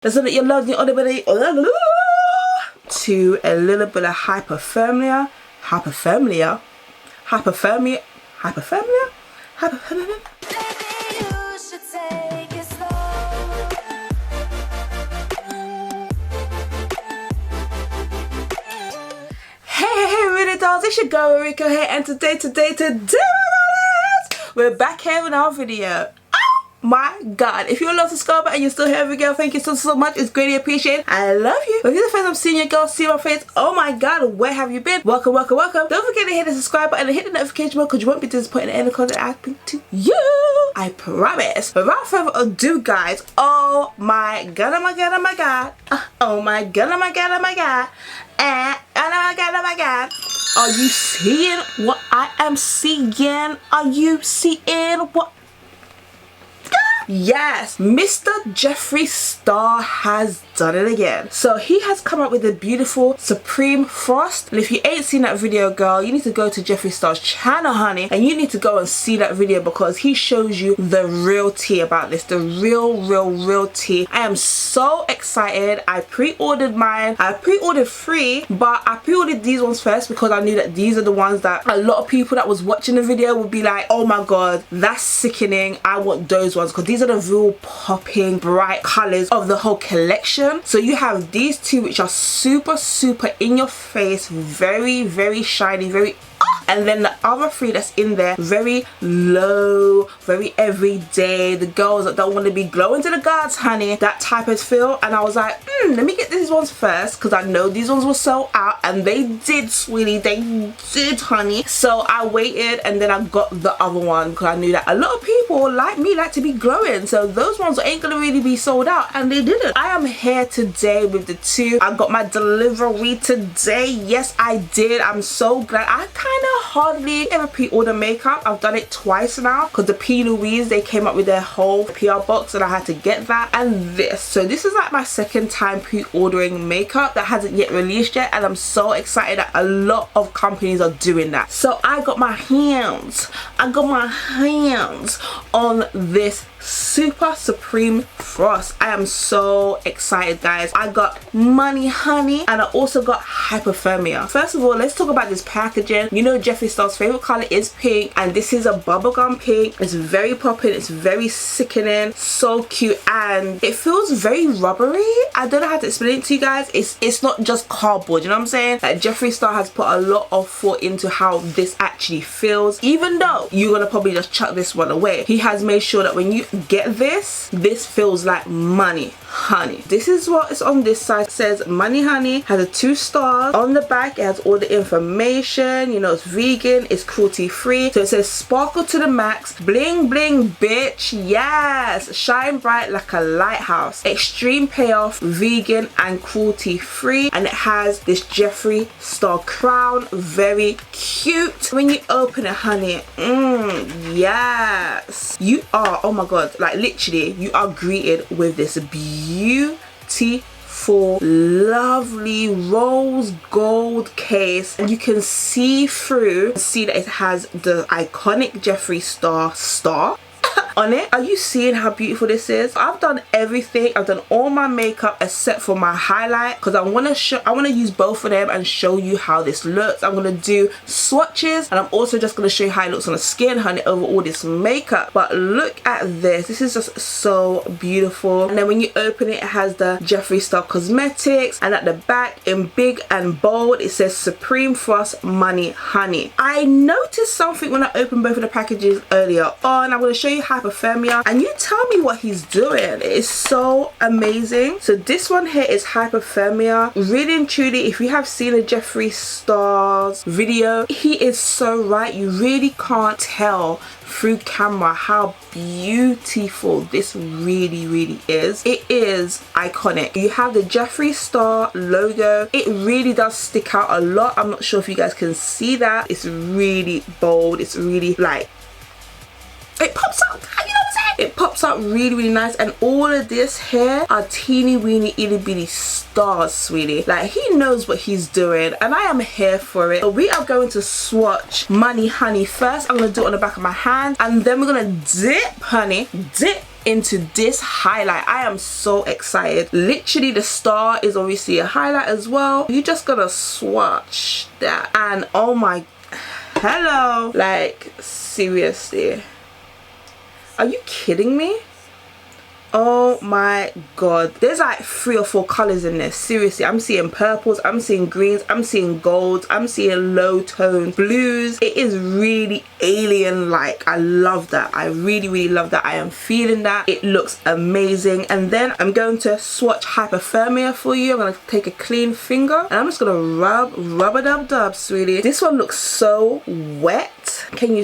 That's so that you love your other body to a little bit of hypothermia. Hypothermia. Hypothermia. Hypothermia. Hypothermia. Hey, really dolls, it's your girl Ruriko here, and today, we're back here with our video. My god, if you're a love subscriber and you're still here, every girl, thank you so much. It's greatly appreciated. I love you. But if you're the first time seeing your girl, see my face, oh my god, where have you been? Welcome. Don't forget to hit the subscribe button and hit the notification bell, because you won't be disappointed in any content I bring to you, I promise. Without further ado, guys, oh my god, oh my god, oh my god, oh my god, oh my god, oh my god, oh my god. Are you seeing what I am seeing? Are you seeing what? Yes, Mr. Jeffree Star has done it again. So he has come up with a beautiful Supreme Frost. And if you ain't seen that video, girl, you need to go to Jeffree Star's channel, honey, and you need to go and see that video, because he shows you the real tea about this, the real tea. I am so excited. I pre-ordered mine. I pre-ordered 3, but I pre-ordered these ones first because I knew that these are the ones that a lot of people that was watching the video would be like, oh my god, that's sickening, I want those ones, because these are the real popping bright colors of the whole collection. So you have these two, which are super in your face, very shiny, very, and then the other 3 that's in there, very low, very everyday, the girls that don't want to be glowing to the gods, honey, that type of feel. And I was like, let me get these ones first, because I know these ones will sell out, and they did, sweetie, they did, honey. So I waited, and then I got the other one, because I knew that a lot of people like me like to be glowing, so those ones ain't gonna really be sold out, and they didn't. I am here today with the 2. I got my delivery today. Yes, I did. I'm so glad. I kind of hardly ever pre-order makeup. I've done it twice now, because the P. Louise, they came up with their whole PR box and I had to get that, and this. So this is like my second time pre-ordering makeup that hasn't yet released yet, and I'm so excited that a lot of companies are doing that. So I got my hands on this Super Supreme Frost. I am so excited, guys. I got money, honey, and I also got hypothermia. First of all, let's talk about this packaging. You know Jeffree Star's favorite color is pink, and this is a bubblegum pink. It's very popping, it's very sickening, so cute, and it feels very rubbery. I don't know how to explain it to you guys. It's not just cardboard, you know what I'm saying? Like, Jeffree Star has put a lot of thought into how this actually feels. Even though you're gonna probably just chuck this one away, he has made sure that when you get this feels like money, honey. This is what is on this side. It says money, honey, has a 2 stars. On the back it has all the information, you know, it's vegan, it's cruelty free. So it says sparkle to the max, bling bitch, yes, shine bright like a lighthouse, extreme payoff, vegan and cruelty free. And it has this Jeffree Star crown, very cute. When you open it, honey, yes, you are, oh my god, like literally you are greeted with this beautiful, lovely rose gold case, and you can see that it has the iconic Jeffree Star on it. Are you seeing how beautiful this is? I've done everything. I've done all my makeup except for my highlight, because I want to use both of them and show you how this looks. I'm going to do swatches, and I'm also just going to show you how it looks on the skin, honey, over all this makeup. But look at this. This is just so beautiful. And then when you open it, it has the Jeffree Star Cosmetics, and at the back in big and bold it says Supreme Frost money, honey. I noticed something when I opened both of the packages earlier on. I'm going to show you hypothermia, and you tell me what he's doing. It is so amazing. So this one here is hypothermia. Really and truly, if you have seen a Jeffree Star's video, he is so right. You really can't tell through camera how beautiful this really is. It is iconic. You have the Jeffree Star logo. It really does stick out a lot. I'm not sure if you guys can see that. It's really bold. It's really like, it pops up, you know what I'm saying? It pops up really nice, and all of this here are teeny weeny itty bitty stars, sweetie. Like, he knows what he's doing, and I am here for it. So we are going to swatch money, honey, first. I'm gonna do it on the back of my hand, and then we're gonna dip, honey, dip into this highlight. I am so excited. Literally the star is obviously a highlight as well. You just gotta swatch that and oh my, hello, like seriously, are you kidding me? Oh my god, there's like 3 or 4 colors in this. Seriously, I'm seeing purples, I'm seeing greens, I'm seeing golds, I'm seeing low tone blues. It is really alien like. I love that. I really love that. I am feeling that. It looks amazing. And then I'm going to swatch Hypothermia for you. I'm going to take a clean finger and I'm just going to rub a dub dub, sweetie. This one looks so wet. Can you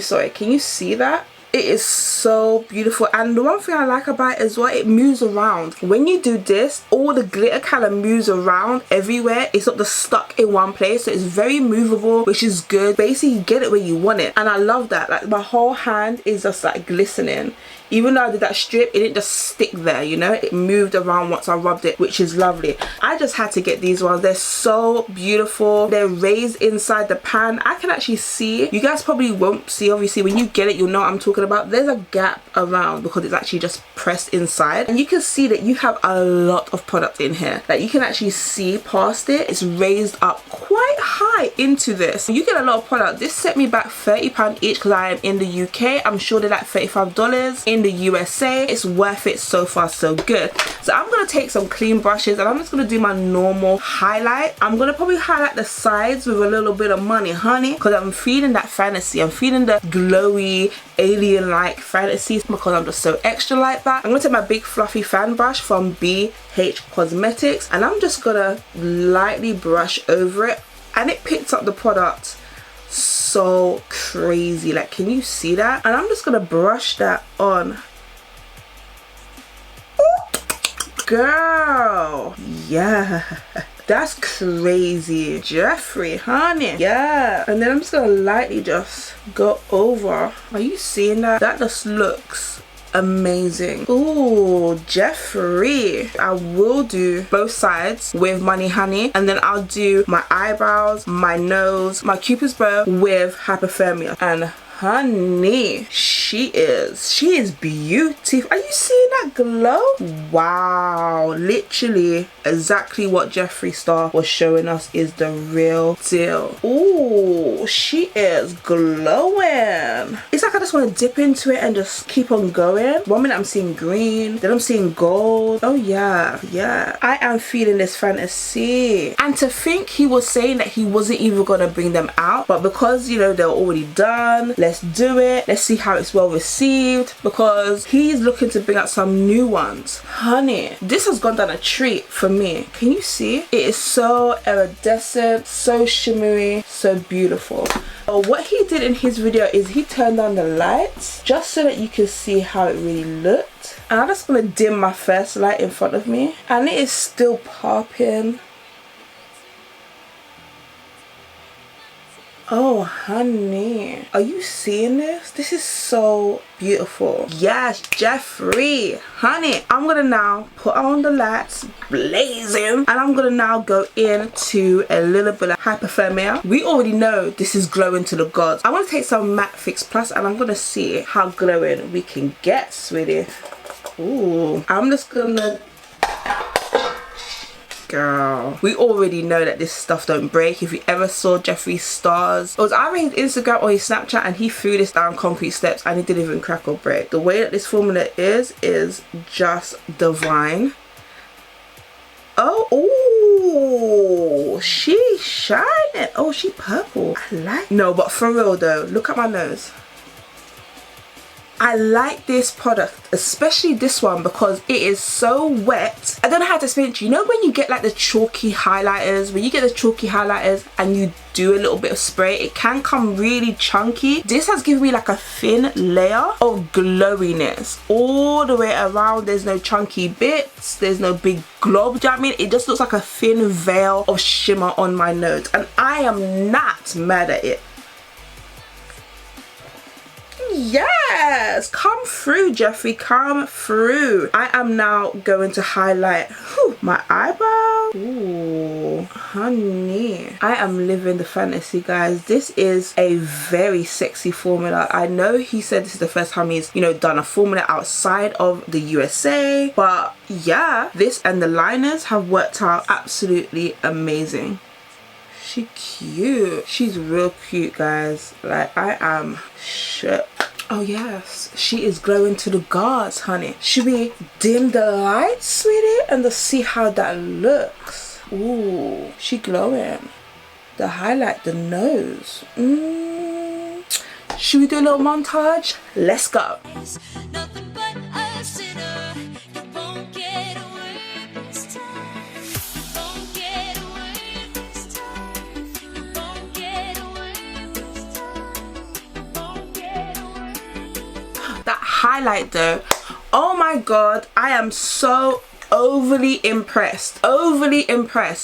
see that? It is so beautiful, and the one thing I like about it as well, it moves around. When you do this, all the glitter kind of moves around everywhere. It's not just stuck in one place, so it's very movable, which is good. Basically, you get it where you want it, and I love that. Like my whole hand is just like glistening. Even though I did that strip, it didn't just stick there, you know, it moved around once I rubbed it, which is lovely. I just had to get these ones. They're so beautiful. They're raised inside the pan. I can actually see, you guys probably won't see, obviously when you get it you'll know what I'm talking about. There's a gap around because it's actually just pressed inside, and you can see that you have a lot of product in here. Like you can actually see past it. It's raised up quite high into this. You get a lot of product. This set me back £30 each because I am in the UK. I'm sure they're like $35 in the USA. It's worth it. So far so good. So I'm gonna take some clean brushes and I'm just gonna do my normal highlight. I'm gonna probably highlight the sides with a little bit of money honey because I'm feeling that fantasy. I'm feeling the glowy alien like fantasy because I'm just so extra like that. I'm gonna take my big fluffy fan brush from BH Cosmetics and I'm just gonna lightly brush over it, and it picks up the product so crazy. Like, can you see that? And I'm just gonna brush that on. Girl, yeah, that's crazy. Jeffree, honey, yeah. And then I'm just gonna lightly just go over. Are you seeing that? That just looks amazing. Ooh, Jeffree. I will do both sides with money honey, and then I'll do my eyebrows, my nose, my cupid's bow with Hypothermia. And honey, she is beautiful. Are you seeing that glow? Wow, literally exactly what Jeffree Star was showing us is the real deal. Ooh, she is glowing. It's like I just want to dip into it and just keep on going. One minute I'm seeing green, then I'm seeing gold. Oh yeah, yeah, I am feeling this fantasy. And to think he was saying that he wasn't even gonna bring them out, but because you know they're already done, let's do it. Let's see how it's well received, because he's looking to bring out some new ones. Honey, this has gone down a treat for me. Can you see? It is so iridescent, so shimmery, so beautiful. What he did in his video is he turned on the lights just so that you can see how it really looked. And I'm just gonna dim my first light in front of me, and it is still popping. Oh honey, are you seeing this? This is so beautiful. Yes, Jeffree, honey. I'm gonna now put on the lights blazing, and I'm gonna now go into a little bit of Hypothermia. We already know this is glowing to the gods. I'm gonna take some Matte Fix Plus and I'm gonna see how glowing we can get, sweetie. Ooh, I'm just gonna, girl, we already know that this stuff don't break. If you ever saw Jeffree Star's, it was either his Instagram or his Snapchat, and he threw this down concrete steps and it didn't even crack or break. The way that this formula is just divine. Oh, ooh, she's shining. Oh, she purple. I like. No, but for real though, look at my nose. I like this product, especially this one, because it is so wet. I don't know how to explain it to you. You know when you get like the chalky highlighters, and you do a little bit of spray, it can come really chunky. This has given me like a thin layer of glowiness all the way around. There's no chunky bits, there's no big glob. Do you know what I mean? It just looks like a thin veil of shimmer on my nose, and I am not mad at it. yes, come through, Jeffree, come through. I am now going to highlight my eyebrow. Ooh, honey, I am living the fantasy, guys. This is a very sexy formula. I know he said this is the first time he's, you know, done a formula outside of the USA, but yeah, this and the liners have worked out absolutely amazing. She cute. She's real cute, guys. Like, I am shook. Oh yes, she is glowing to the gods, honey. Should we dim the lights, sweetie, and let's see how that looks? Ooh, she glowing. The highlight, the nose. Should we do a little montage? Let's go. That highlight though, oh my god, I am so overly impressed.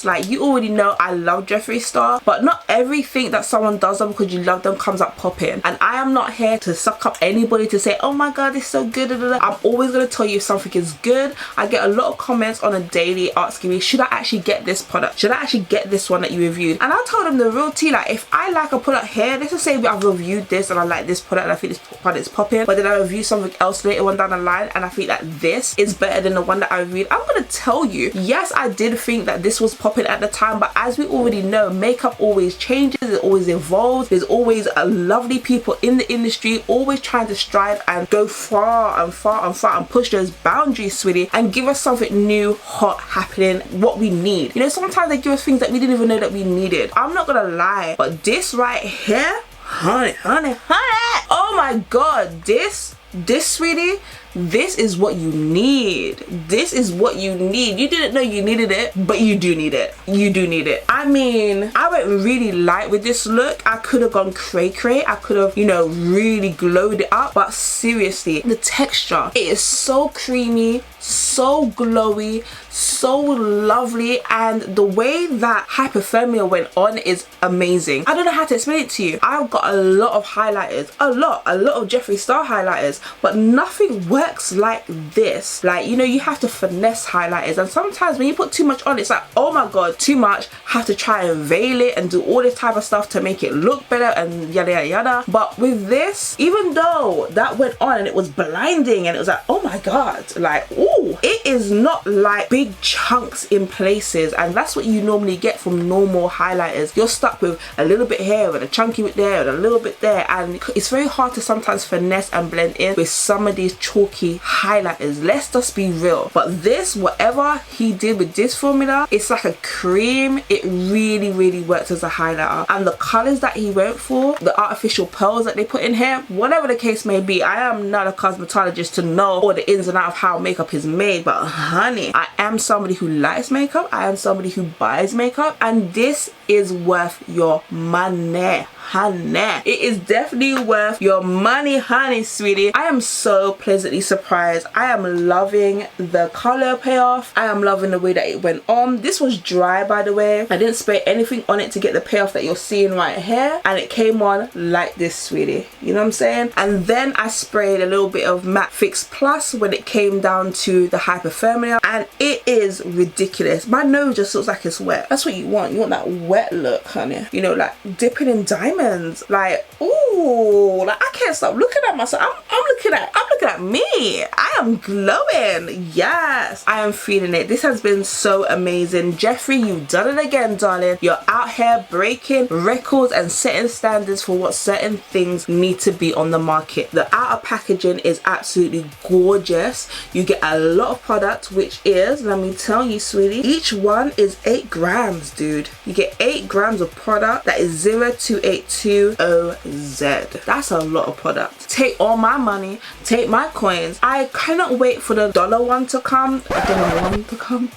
Like, you already know I love Jeffree Star, but not everything that someone does them because you love them comes up popping. And I am not here to suck up anybody to say, oh my god, it's so good. I'm always going to tell you if something is good. I get a lot of comments on a daily asking me, should I actually get this product? Should I actually get this one that you reviewed? And I told them the real tea, like, if I like a product here, let's just say I've reviewed this and I like this product and I think this product is popping, but then I review something else later on down the line and I think that this is better than the one that I reviewed, I'm gonna tell you, yes, I did think that this was popping at the time, but as we already know, makeup always changes, it always evolves. There's always lovely people in the industry always trying to strive and go far and far and far and push those boundaries, sweetie, and give us something new, hot, happening, what we need. You know, sometimes they give us things that we didn't even know that we needed. I'm not gonna lie, but this right here, honey, oh my god, this sweetie, this is what you need. This is what you need. You didn't know you needed it, but you do need it. You do need it. I mean, I went really light with this look. I could have gone cray. I could have, you know, really glowed it up, but seriously, the texture, it is so creamy, so glowy, so lovely, and the way that Hypothermia went on is amazing. I don't know how to explain it to you. I've got a lot of highlighters, a lot of Jeffree Star highlighters, but nothing works like this. Like, you know, you have to finesse highlighters, and sometimes when you put too much on, it's like, oh my god, too much, have to try and veil it and do all this type of stuff to make it look better and yada yada yada. But with this, even though that went on and it was blinding and it was like, oh my god, like, ooh, it is not like big chunks in places, and that's what you normally get from normal highlighters. You're stuck with a little bit here and a chunky bit there and a little bit there, and it's very hard to sometimes finesse and blend in with some of these chalky highlighters. Let's just be real. But this, whatever he did with this formula, it's like a cream. It really works as a highlighter, and the colors that he went for, the artificial pearls that they put in here, whatever the case may be, I am not a cosmetologist to know all the ins and outs of how makeup is made, but honey, I am somebody who likes makeup, I am somebody who buys makeup, and this is worth your money, honey. It is definitely worth your money, honey, sweetie. I am so pleasantly surprised. I am loving the color payoff. I am loving the way that it went on. This was dry, by the way. I didn't spray anything on it to get the payoff that you're seeing right here, and it came on like this, sweetie. You know what I'm saying? And then I sprayed a little bit of Matte Fix Plus when it came down to the Hypothermia, and it is ridiculous. My nose just looks like it's wet. That's what you want. You want that wet look, honey. You know, like dipping in diamonds. Like, ooh, like I can't stop looking at myself. I'm looking at me. I am glowing. Yes, I am feeling it. This has been so amazing. Jeffree, you've done it again, darling. You're out here breaking records and setting standards for what certain things need to be on the market. The outer packaging is absolutely gorgeous. You get a lot of product, which is, let me tell you, sweetie, each one is 8 grams, dude. You get 8 grams of product. That is 0282OZ. That's a lot of product. Take all my money, take my coins. I cannot wait for the dollar one to come. Dollar one to come.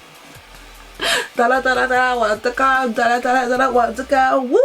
Dollar want to come. Dollar want to come. Woo!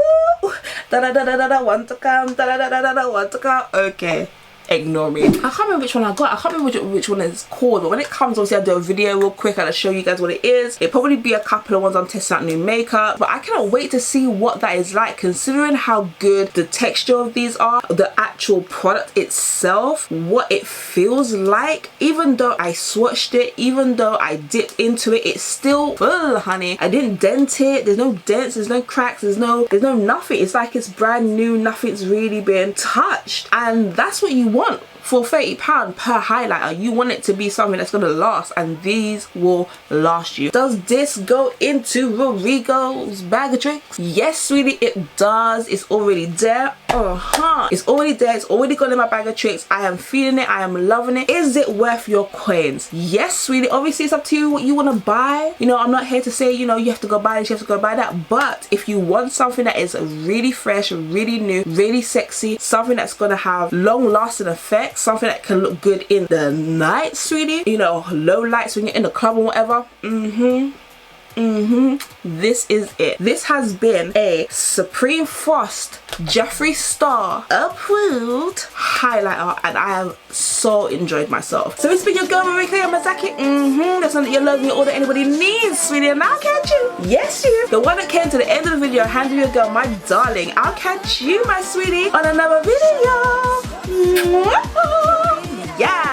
Dollar want to come. Dollar want to come. Okay. ignore me. I can't remember which one I got. I can't remember which one it's called, but when it comes, obviously I'll do a video real quick and I'll show you guys what it is. It'll probably be a couple of ones I'm testing out new makeup, but I cannot wait to see what that is like, considering how good the texture of these are, the actual product itself, what it feels like. Even though I swatched it, even though I dipped into it, it's still full, honey. I didn't dent it. There's no dents, there's no cracks, there's no nothing. It's like it's brand new, nothing's really been touched, and that's what you want for £30 per highlighter. You want it to be something that's gonna last, and these will last you. Does this go into Ruriko's bag of tricks? Yes, sweetie, it does. It's already there. It's already there. It's already gone in my bag of tricks. I am feeling it. I am loving it. Is it worth your coins? Yes, sweetie. Obviously, it's up to you what you want to buy. You know, I'm not here to say, you know, you have to go buy this, you have to go buy that. But if you want something that is really fresh, really new, really sexy, something that's gonna have long-lasting effects, something that can look good in the night, sweetie, you know, low lights when you're in the club or whatever, this is it. This has been a Supreme Frost Jeffree Star approved highlighter, and I have so enjoyed myself. So it's been your girl Ruriko Yamazaki. That's one that you're loving all that anybody needs, sweetie, and I'll catch you. Yes, you. The one that came to the end of the video, handle your girl, my darling. I'll catch you, my sweetie, on another video. Yeah.